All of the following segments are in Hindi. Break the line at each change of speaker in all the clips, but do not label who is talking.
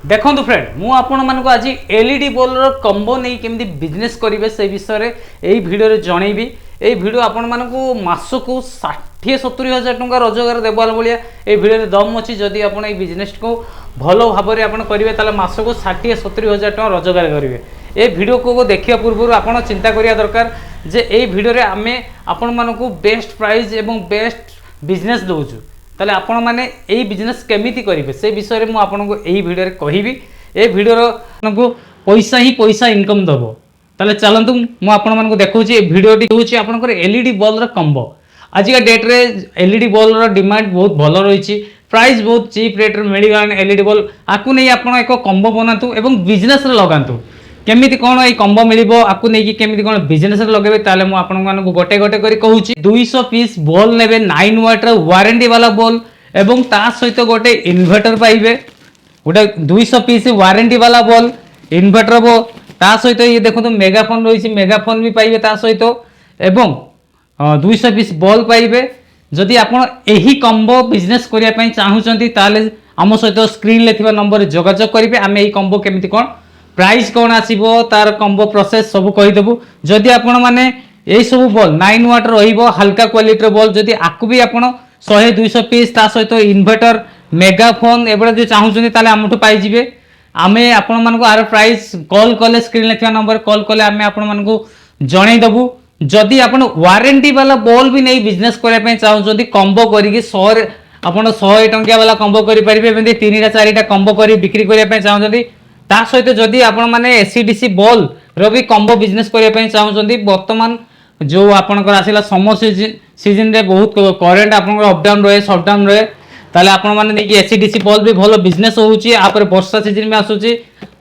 देखो फ्रेंड मु आपण मानक आज एलईडी बल्बर कंबो नहीं केमती बिजनेस करेंगे से विषय में यही भिडियो जनईबी। ये भिडियो आपण मानक मासक 60-70 हजार टंका रोजगार देवार भाया ये भिडियो दम अच्छी जदि आप बिजनेस को भल भाव में करेंगे मासक 60-70 हजार टका रोजगार करेंगे। ये भिडियो को देखा पूर्व आप चिंता करिया दरकार जे ये भिडियो आम आपण मानक बेस्ट प्राइस एवं बेस्ट बिजनेस दौचु ताले आपण माने यही बिजनेस केमिति करेंगे से विषय में आपको यही भिडियो कहबी। ये भिडियो आपको पैसा ही पैसा इनकम दब ताले चलतु मु आपण मानक देखौछि भिडियोटी होछि आपनकर एलईडी बल्ब रो कंबो। आजिका डेट रे एलईडी बल्ब रो डिमांड बहुत भल रही प्राइस बहुत चीप रेट रे मिलगलानी एलईडी बल्ब आकु नहीं आपण एक कंबो बनातु एवं बिजनेस रे लगातु केमिति कोन ए कंबो मिलिबो आकु नहीं कि केमिति कोन बिजनेस रे लगेबे ताले मु आपण मानक गोटे गोटे करी कहूछि 200 पीस बॉल नेबे 9 वाट रो वारंटी वाला बॉल एवं ता सहित गोटे इन्वर्टर पाइबे गोटे 200 पीस वारंटी वाला बॉल इन्वर्टर बो ता सहित ये देखो मेगाफोन रही मेगाफोन भी पाइबे ता सहित एवं 200 पीस बॉल पाइबे। जदि आपण एही कंबो बिजनेस करिया पई चाहुचंती ताले आम सहित स्क्रीन ले थिबा नंबर जोगाजोग करिवे। आमे एही कंबो केमिति कोन प्राइस कौन आसीबो तार कंबो प्रोसेस सब कहि देबु। जदि आपण माने एई सब बॉल 9 वाट रहिबो हल्का क्वालिटी रो बॉल जदि आकु भी आपण 100-200 पीस ता सहित इन्वर्टर मेगाफोन एबडा जे चाहुचंती ताले हमठु पाइ जिवे। आमे आपण मानको आर प्राइस कॉल कले स्क्रीन लेथिया नंबर कॉल कले आमे आपण मानको जणै दबु। जदि आपण वारंटी वाला बॉल भी नहीं बिजनेस करया पय चाहुचंती कंबो करिके 100 आपण 100 टंकिया वाला कंबो करि परिबे एबे 3-4टा कंबो करि बिक्री करया पय चाहुचंती ता सहित जदि आपण माने एसीडीसी बॉल रो भी कंबो बिजनेस करया पय चाहुचंती वर्तमान जो आपनकर आसिला समर सीजन रे बहुत करेंट आपनकर अप डाउन रहे शट डाउन रहे ताले आपण माने नै कि एसीडीसी बॉल भी भलो बिजनेस होउची। आ पर वर्षा सीजन में आसुची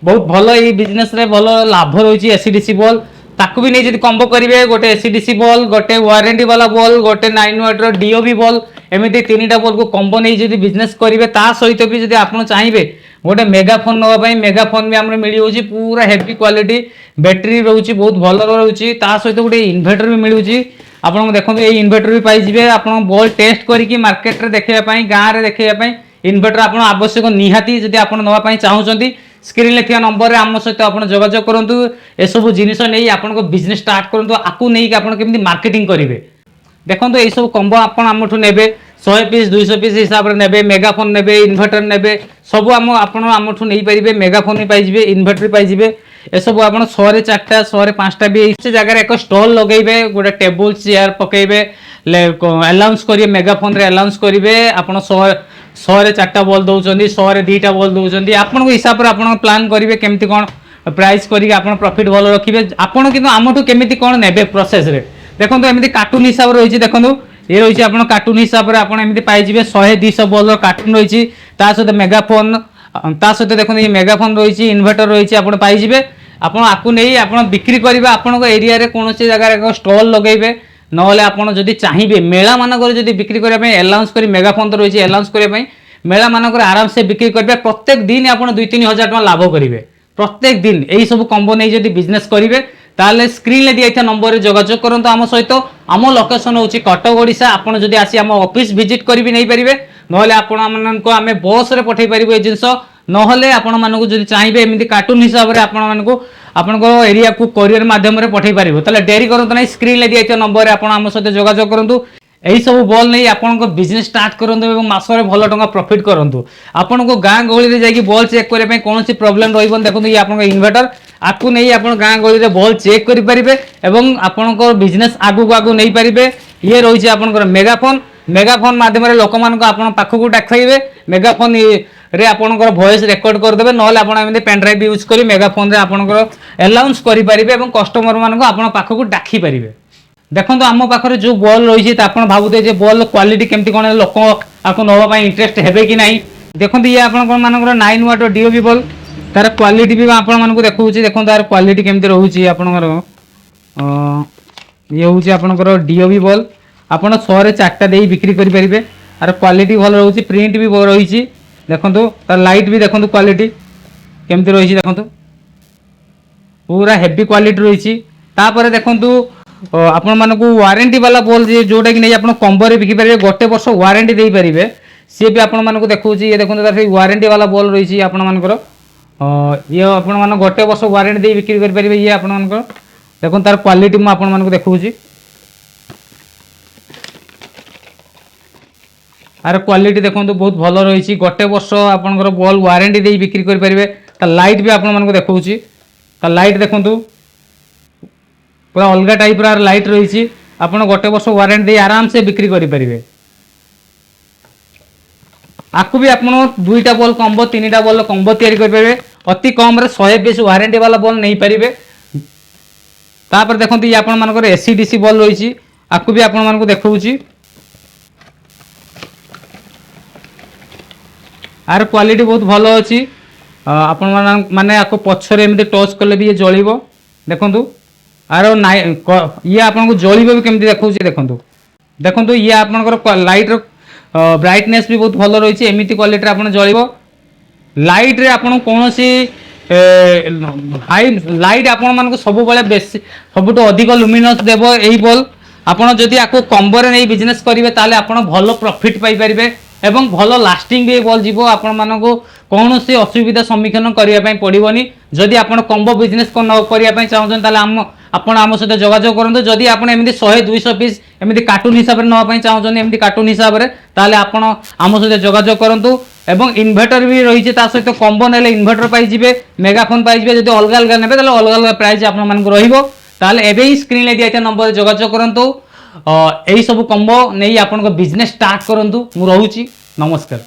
बहुत भलो ई बिजनेस रे भलो लाभ रहउची एसीडीसी बॉल ताकू भी नै जदि कंबो करिवे गोटे एसीडीसी बॉल गोटे वारंटी वाला बॉल गोटे 9 वाट रो डीओबी बॉल एमिति तीनटा बॉल को कंबो नै जदि बिजनेस करिवे ता सहित भी जदि आपण चाहिबे गोटे मेगाफोन नवा पई मेगाफोन भी हमरे मिली होची पूरा हेवी क्वालिटी बैटरी रहउची बहुत भलो रहउची ता सहित गोटे इन्वर्टर भी मिलुची। आपण देखो ये इन्वर्टर भी पाई जिवे आपण बॉल टेस्ट करिकि मार्केट रे देखैया पई गां रे देखैया पई इन्वर्टर आपण आवश्यक निहाती जदि आपण नवा पई चाहुचंती स्क्रीन लेथिया नंबर रे आम सहित आपण जोगाजोग करंतु। ए सब जिनिस नै आपण को बिजनेस स्टार्ट करंतु आकु नै कि आपण केमिति मार्केटिंग करिवे। देखो ये सब कंबो आपण हमठु नेबे 100 पीस 200 पीस हिसाब रे नेबे मेगाफोन नेबे इन्वर्टर नेबे सब आपण हमठु नै परिबे मेगाफोन भी पाई जिवे इन्वर्टर पाई जिवे। ए सब आपण 100 रे 4टा 100 रे 5टा भी इस जगह रे एक स्टॉल लगेबे गोटे टेबल चेयर पकेबे अनाउंस करिवे मेगाफोन रे अनाउंस करिवे आपण 100 रे 4टा बॉल दउचंदी 100 रे 2टा बॉल दउचंदी आपण को हिसाब रे आपण प्लान करिवे केमिति कोन प्राइस करिके आपण प्रॉफिट भलो रखिबे। आपण किंतु हमठु केमिति कोन नेबे प्रोसेस रे देखो एमती कार्टून हिसाब से रही देखो ये रही आप कार्टून हिसाब से आपमती पाइबे 100-200 बॉल कार्टून रही सहित मेगाफोन ता सहित देखो ये मेगाफोन रही इन्वर्टर रही आप पाइबे। आप आपको नहीं आप बिक्री करेंगे आपण एरिया रे कौन जगह एक स्टॉल लगेबे नहले आपड़ जदि चाहिए मेला मानक बिक्री करने अलाउंस कर मेगाफोन तो रही अलाउंस करने मेला मानक आराम से बिक्री करेंगे प्रत्येक दिन आप 2-3 हजार टका लाभ करेंगे प्रत्येक दिन यही सब कंबो नहीं जदि बिजनेस करेंगे ताले स्क्रीन ले दिया नंबर रे जोगाजोग करंतु आम सहित आम लोकेशन होची कटक ओडिशा। आपण जदि आसी आम ऑफिस विजिट करी नहीं पारिबे नहले आपण मानको आमे बस रे पठै पारिबो ए जिंस नहले आपण मानको जदि चाहिबे एमिति कार्टून हिसाब रे आपण मानको आपनको एरिया को कोरियर माध्यम रे पठै पारिबो ताले डेरी करंतु नै स्क्रीन ले दिया नंबर रे आपण आम सहित जोगाजोग करंतु। यही सब बॉल नहीं आपण बिजनेस स्टार्ट करंतु एवं मासरे भलो टंका प्रॉफिट करंतु। आपण को गां गळी रे जाकी बॉल चेक करे पे कोनोसी प्रॉब्लम रहइबन देखो ये आपण इन्वर्टर आकु नहीं आपण गां गळी रे बॉल चेक करि परिबे एवं आपण को बिजनेस आगु आगु नहीं परिबे। ये रही छै आपण मेगाफोन मेगाफोन माध्यम रे लोक मान को आपण पाखु को डाकइबे मेगाफोन रे आपण वॉइस रेकॉर्ड कर देबे नहले आपण एमते पेन ड्राइव यूज करी मेगाफोन रे आपण अनाउंस करि परिबे एवं कस्टमर मान को आपण पाखु को डाकी परिबे। देखो आम पाखे जो बॉल रही है आप भावुते जे बॉल क्वालिटी केमती कौन लोक आपको नवा इंटरेस्ट हेबे कि नहीं। देखो ये आपण मानकर 9 वाट डीओबी बॉल तार क्वालिटी भी आपण मानक देखौ देखो तार क्वालिटी केमती रहउची आपनकर ये होची आपनकर डीओबी बॉल आपण 100 रे 4टा देई बिक्री करि परिबे। आर क्वालिटी भल रहउची प्रिंट भी रही छी देखो तार लाइट भी देखो क्वालिटी केमती रही छी देखो पूरा हेवी क्वालिटी रही छी। तापर देखो आपण मानक वारंटी वाला बॉल जोटा कि नहीं आप कंबो रे बिकी पारे गोटे वर्ष वारंटी दे पारे सी भी आपण मानक देखौ ये देखो वारंटी वाला बॉल रही आपण मानकर ये आपण मान गोटे वर्ष वारंटी दे बिक्री कर परिबे। ये आपण मान देखो तार क्वालिटी मु आपण मान देखौची। आर क्वालिटी देखो बहुत भल रही। गोटे वर्ष आपंकर बल्ब वारंटी दे बिक्री कर परिबे। ता लाइट भी आपण मान देखौची। ता लाइट देखो पूरा अलग टाइप रा लाइट रही। आपण गोटे वर्ष वारंटी दे आराम से बिक्री करि परिबे। आपको भी आपण दुईटा बॉल कॉम्बो तीनटा बॉल कॉम्बो तैयारी कर परिबे। अति कम रे 100 पीस वारंटी वाला बॉल नहीं परिबे। तापर देखो ये आपण मानकर एसी डीसी बॉल रही। आपको भी आपण मान देखौची। आर क्वालिटी बहुत भल अच्छी। आपण माने आपको पछरे एमती टच कले भी ये जलिबो। देखंतु आर ये आपन को जलिबो भी केमती देखौची। देखंतु देखंतु ये आपनकर लाइट रो ब्राइटनेस भी बहुत भल रही। एमती क्वालिटी आपन जलिबो। लाइट रे आपन कोनोसी हाई लाइट आपण मान को सब बेले बेसी सबटो अधिक लुमिनस देबो। एही बल्ब आपण जदि आको कॉम्बो रे नै बिजनेस करिवे ताले आपण भलो प्रॉफिट पाई परिबे एवं भलो लास्टिंग भी बॉल जीवो। आपण मान को कौनसी असुविधा सम्मुखीन करिया पई पड़िबोनी। जदि आपण कॉम्बो बिजनेस करिया पई चाहछन ताले आपण आम सहित जोगाजोग करंतु। जदि आपण एमती 100 200 पीस एमती कार्टून हिसाब रे नवा पई चाहछन एमती कार्टून हिसाब रे ताले आपण आम सहित जोगाजोग करंतु। एवं इन्वर्टर भी रही ता सहित कॉम्बो नेले इन्वर्टर पाई जिवे मेगाफोन पाई जिवे। जदि अलग अलग नेबे ताले अलग अलग प्राइस आपण मान को रहिबो। ताले एबे ही स्क्रीन ले दिया नंबर जोगाजोग करंतु। एही सब कॉम्बो नै आपण को बिजनेस स्टार्ट करंतु। मु रहूची नमस्कार।